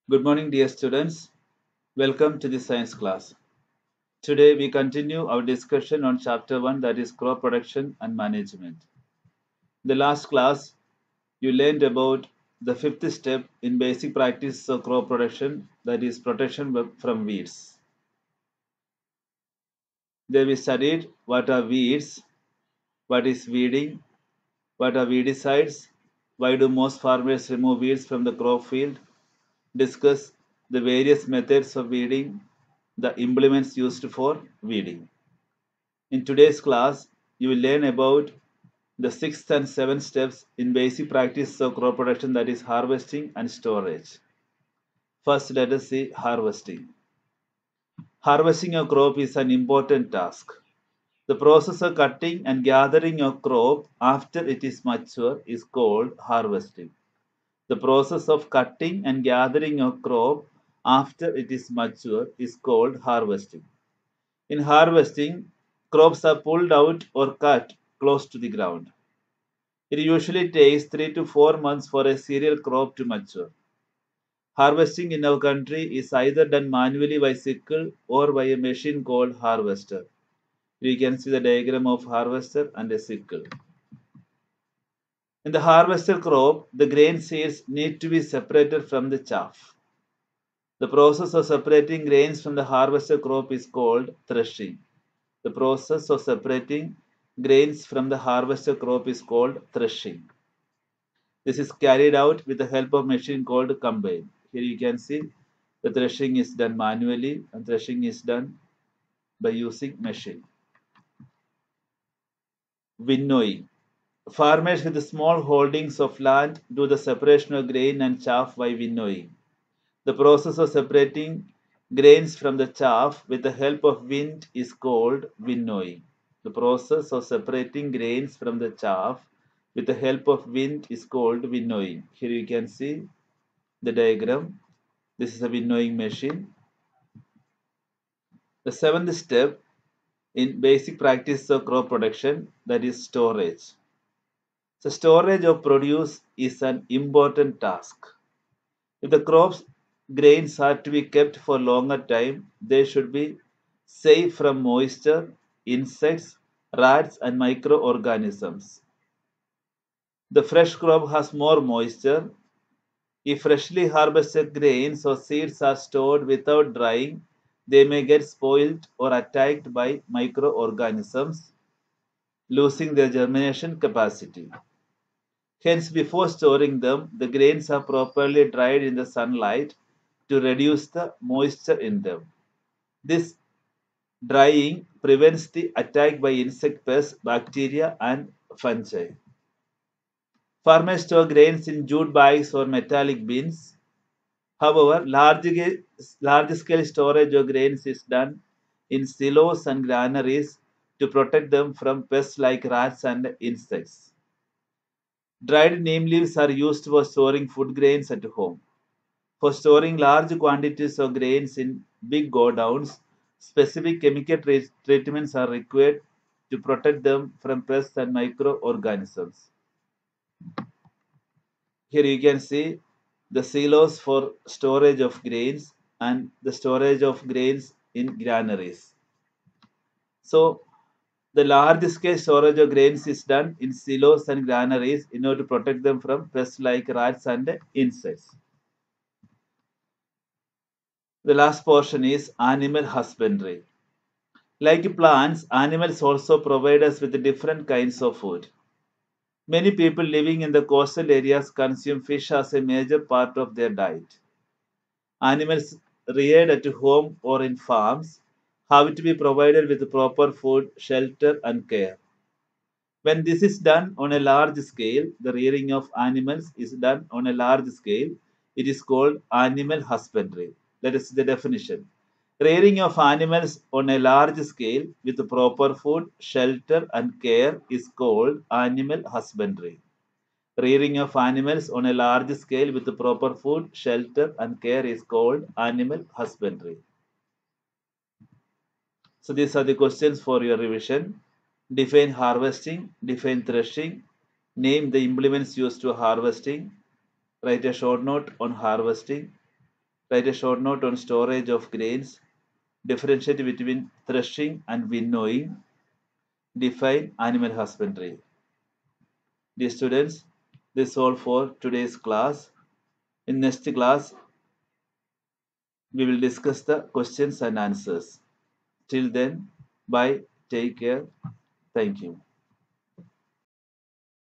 Good morning, dear students. Welcome to the science class. Today we continue our discussion on chapter 1, that is crop production and management. In the last class, you learned about the fifth step in basic practice of crop production, that is protection from weeds. There we studied what are weeds, what is weeding, what are weedicides, why do most farmers remove weeds from the crop field, discuss the various methods of weeding, the implements used for weeding. In today's class, you will learn about the sixth and seventh steps in basic practice of crop production, that is harvesting and storage. First, let us see harvesting. Harvesting a crop is an important task. The process of cutting and gathering a crop after it is mature is called harvesting. The process of cutting and gathering a crop after it is mature is called harvesting. In harvesting, crops are pulled out or cut close to the ground. It usually takes 3 to 4 months for a cereal crop to mature. Harvesting in our country is either done manually by sickle or by a machine called harvester. You can see the diagram of harvester and a sickle. In the harvester crop, the grain seeds need to be separated from the chaff. The process of separating grains from the harvester crop is called threshing. The process of separating grains from the harvester crop is called threshing. This is carried out with the help of machine called combine. Here you can see the threshing is done manually and threshing is done by using machine. Winnowing. Farmers with small holdings of land do the separation of grain and chaff by winnowing. The process of separating grains from the chaff with the help of wind is called winnowing. The process of separating grains from the chaff with the help of wind is called winnowing. Here you can see the diagram. This is a winnowing machine. The seventh step in basic practice of crop production, that is storage. So storage of produce is an important task. If the crops grains are to be kept for longer time, they should be safe from moisture, insects, rats and microorganisms. The fresh crop has more moisture. If freshly harvested grains or seeds are stored without drying, they may get spoiled or attacked by microorganisms, losing their germination capacity. Hence, before storing them, the grains are properly dried in the sunlight to reduce the moisture in them. This drying prevents the attack by insect pests, bacteria, and fungi. Farmers store grains in jute bags or metallic bins. However, large-scale storage of grains is done in silos and granaries to protect them from pests like rats and insects. Dried neem leaves are used for storing food grains at home. For storing large quantities of grains in big godowns, specific chemical treatments are required to protect them from pests and microorganisms. Here you can see the silos for storage of grains and the storage of grains in granaries. So the large scale storage of grains is done in silos and granaries in order to protect them from pests like rats and insects. The last portion is animal husbandry. Like plants, animals also provide us with different kinds of food. Many people living in the coastal areas consume fish as a major part of their diet. Animals reared at home or in farms have to be provided with proper food, shelter, and care. When this is done on a large scale, the rearing of animals is done on a large scale. It is called animal husbandry. That is the definition. Rearing of animals on a large scale with proper food, shelter, and care is called animal husbandry. Rearing of animals on a large scale with proper food, shelter, and care is called animal husbandry. So these are the questions for your revision. Define harvesting, define threshing, name the implements used to harvesting, write a short note on harvesting, Write a short note on storage of grains. Differentiate between threshing and winnowing. Define animal husbandry. Dear students, this is all for today's class. In next class, we will discuss the questions and answers. Till then, bye. Take care. Thank you.